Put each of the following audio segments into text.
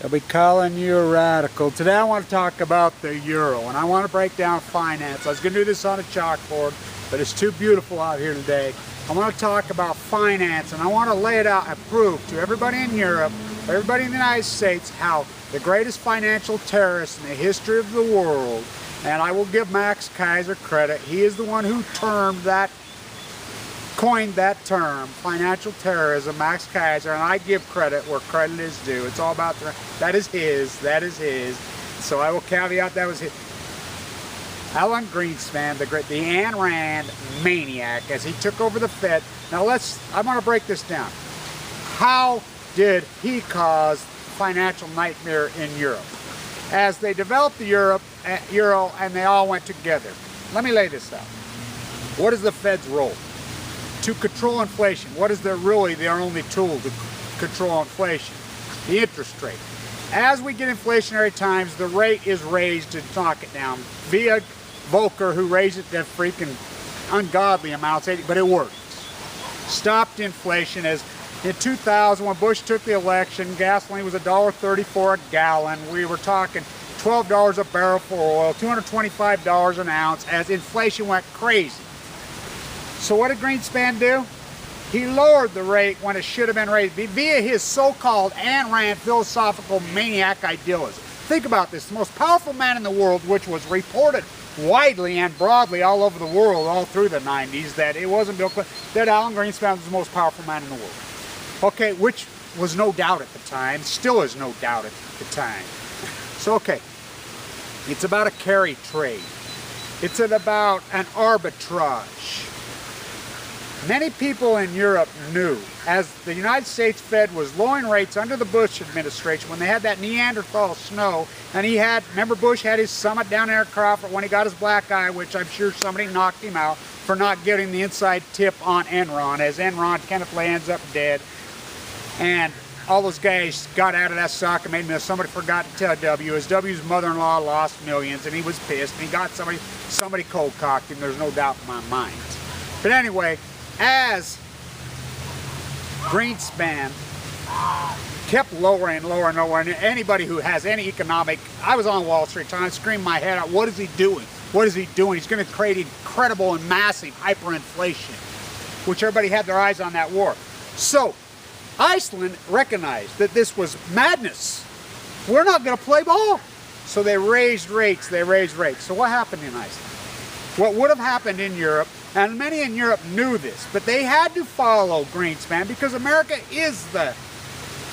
They'll be calling you a radical. Today I want to talk about the euro, and I want to break down finance. I was going to do this on a chalkboard, but it's too beautiful out here today. I want to talk about finance, and I want to lay it out and prove to everybody in Europe, everybody in the United States, how the greatest financial terrorist in the history of the world, and I will give Max Kaiser credit. He is the one who coined that term, financial terrorism, Max Kaiser, and I give credit where credit is due. It's all about that is his. So I will caveat that was his. Alan Greenspan, the Ayn Rand maniac, as he took over the Fed. Now I'm going to break this down. How did he cause financial nightmare in Europe? As they developed the euro and they all went together. Let me lay this out. What is the Fed's role? To control inflation. What is their only tool to control inflation? The interest rate. As we get inflationary times, the rate is raised to knock it down via Volcker, who raised it to freaking ungodly amounts, but it worked. Stopped inflation. As in 2000, when Bush took the election, gasoline was $1.34 a gallon. We were talking $12 a barrel for oil, $225 an ounce, as inflation went crazy. So what did Greenspan do? He lowered the rate when it should have been raised via his so-called Ayn Rand philosophical maniac idealism. Think about this. The most powerful man in the world, which was reported widely and broadly all over the world all through the 90s, that it wasn't Bill Clinton, that Alan Greenspan was the most powerful man in the world. Okay, which was no doubt at the time, still is no doubt at the time. So okay, it's about a carry trade. It's about an arbitrage. Many people in Europe knew, as the United States Fed was lowering rates under the Bush administration, when they had that Neanderthal snow, and remember Bush had his summit down there at Crawford when he got his black eye, which I'm sure somebody knocked him out for not getting the inside tip on Enron, as Enron, Kenneth Lay ends up dead. And all those guys got out of that stock and made me. Somebody forgot to tell W. His W's mother-in-law lost millions, and he was pissed, and he got somebody cold-cocked him, there's no doubt in my mind. But anyway, as Greenspan kept lowering, and anybody who has any economic, I was on Wall Street trying to scream my head out, what is he doing? What is he doing? He's going to create incredible and massive hyperinflation, which everybody had their eyes on that war. So Iceland recognized that this was madness. We're not going to play ball. So they raised rates, So what happened in Iceland? What would have happened in Europe, and many in Europe knew this, but they had to follow Greenspan because America is the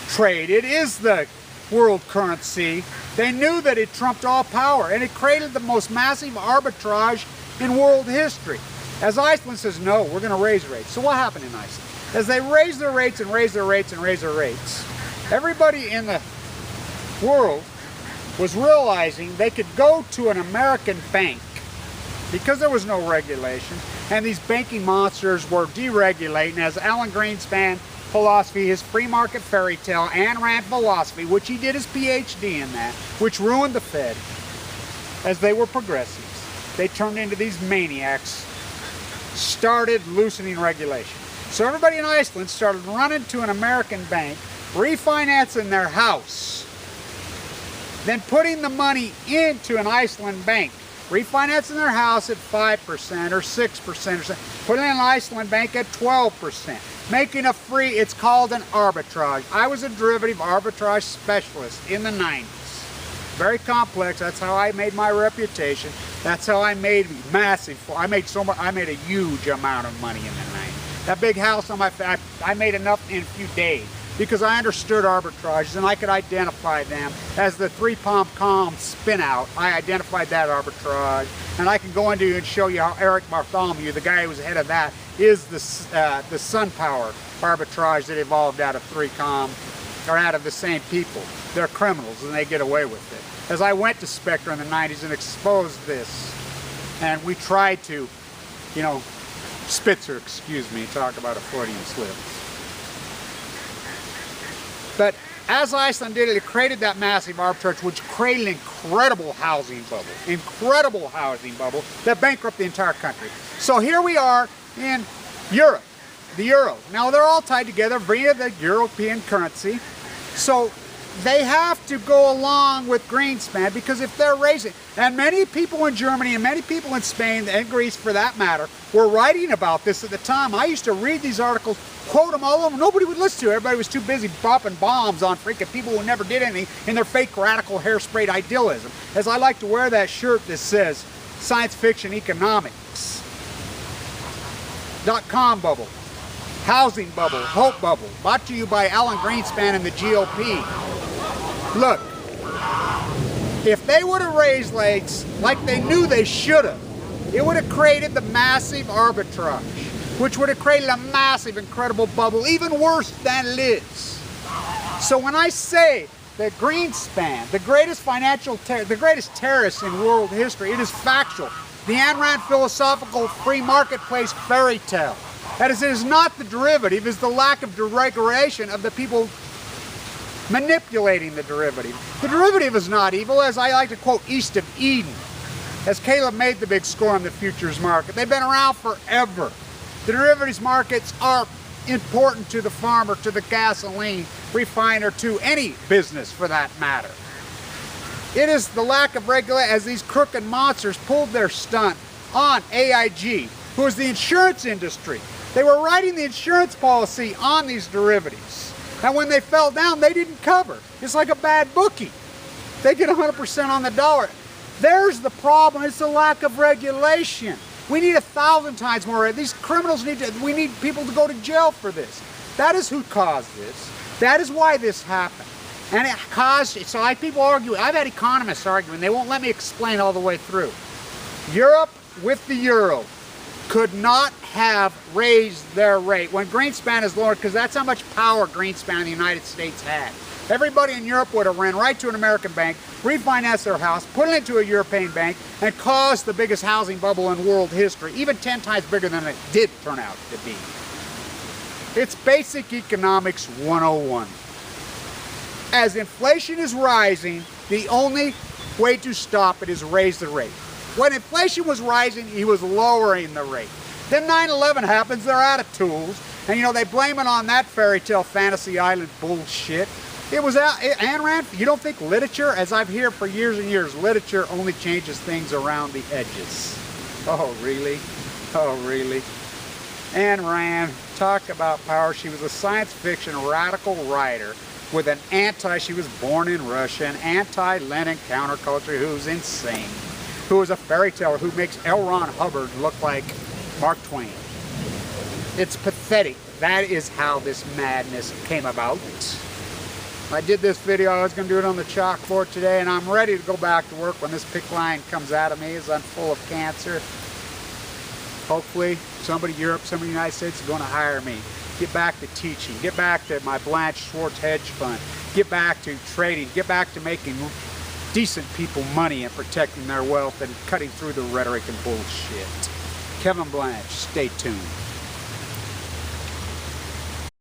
trade, it is the world currency. They knew that it trumped all power, and it created the most massive arbitrage in world history. As Iceland says, no, we're going to raise rates. So what happened in Iceland? As they raised their rates and raised their rates and raised their rates, everybody in the world was realizing they could go to an American bank because there was no regulation, and these banking monsters were deregulating, as Alan Greenspan philosophy, his free market fairy tale, Ayn Rand philosophy, which he did his PhD in that, which ruined the Fed, as they were progressives. They turned into these maniacs, started loosening regulation. So everybody in Iceland started running to an American bank, refinancing their house, then putting the money into an Iceland bank, refinancing their house at 5% or 6% or something, putting in an Iceland bank at 12%, making a free, it's called an arbitrage. I was a derivative arbitrage specialist in the 90s. Very complex, that's how I made my reputation. That's how I made I made a huge amount of money in the 90s. That big house on my face, I made enough in a few days because I understood arbitrages and I could identify them. As the three-pom-com spin out, I identified that arbitrage, and I can go into and show you how Eric Bartholomew, the guy who was head of that, is the SunPower arbitrage that evolved out of 3Com, or out of the same people. They're criminals and they get away with it. As I went to Spectre in the 90s and exposed this, and we tried to, Spitzer, excuse me, talk about a Freudian slip. But as Iceland did it, created that massive arbitrage, which created an incredible housing bubble that bankrupted the entire country. So here we are in Europe, the euro. Now they're all tied together via the European currency. So they have to go along with Greenspan, because if they're raising, and many people in Germany and many people in Spain and Greece for that matter were writing about this at the time. I used to read these articles, quote them all over. Nobody would listen to it. Everybody was too busy dropping bombs on freaking people who never did anything in their fake radical hairsprayed idealism. As I like to wear that shirt that says science fiction economics. .com bubble. Housing bubble, hope bubble, brought to you by Alan Greenspan and the GOP. Look, if they would have raised rates like they knew they should have, it would have created the massive arbitrage, which would have created a massive, incredible bubble, even worse than it is. So when I say that Greenspan, the greatest the greatest terrorist in world history, it is factual. The Ayn Rand philosophical free marketplace fairy tale. That is, it is not the derivative, it is the lack of regulation of the people manipulating the derivative. The derivative is not evil, as I like to quote East of Eden, as Caleb made the big score on the futures market. They've been around forever. The derivatives markets are important to the farmer, to the gasoline refiner, to any business for that matter. It is the lack of regulation as these crooked monsters pulled their stunt on AIG, who is the insurance industry. They were writing the insurance policy on these derivatives. And when they fell down, they didn't cover. It's like a bad bookie. They get 100% on the dollar. There's the problem. It's the lack of regulation. We need 1,000 times more. These criminals we need people to go to jail for this. That is who caused this. That is why this happened. And it caused, so people argue, I've had economists arguing, they won't let me explain all the way through. Europe with the euro could not have raised their rate when Greenspan is lowered, because that's how much power Greenspan in the United States had. Everybody in Europe would have ran right to an American bank, refinanced their house, put it into a European bank, and caused the biggest housing bubble in world history, even 10 times bigger than it did turn out to be. It's basic economics 101. As inflation is rising, the only way to stop it is raise the rate. When inflation was rising, he was lowering the rate. Then 9/11 happens, they're out of tools, and they blame it on that fairy tale fantasy island bullshit. It was Ayn Rand. You don't think literature, as I've heard for years and years, literature only changes things around the edges. Oh, really? Oh, really? Ayn Rand, talk about power. She was a science fiction radical writer with an she was born in Russia, an anti-Lenin counterculture who's insane, who is a fairy teller who makes L. Ron Hubbard look like Mark Twain. It's pathetic. That is how this madness came about. I did this video, I was going to do it on the chalkboard today, and I'm ready to go back to work when this PICC line comes out of me as I'm full of cancer. Hopefully somebody in Europe, somebody in the United States is going to hire me. Get back to teaching, get back to my Blanche Schwartz hedge fund, get back to trading, get back to making decent people money and protecting their wealth and cutting through the rhetoric and bullshit. Kevin Blanche, stay tuned.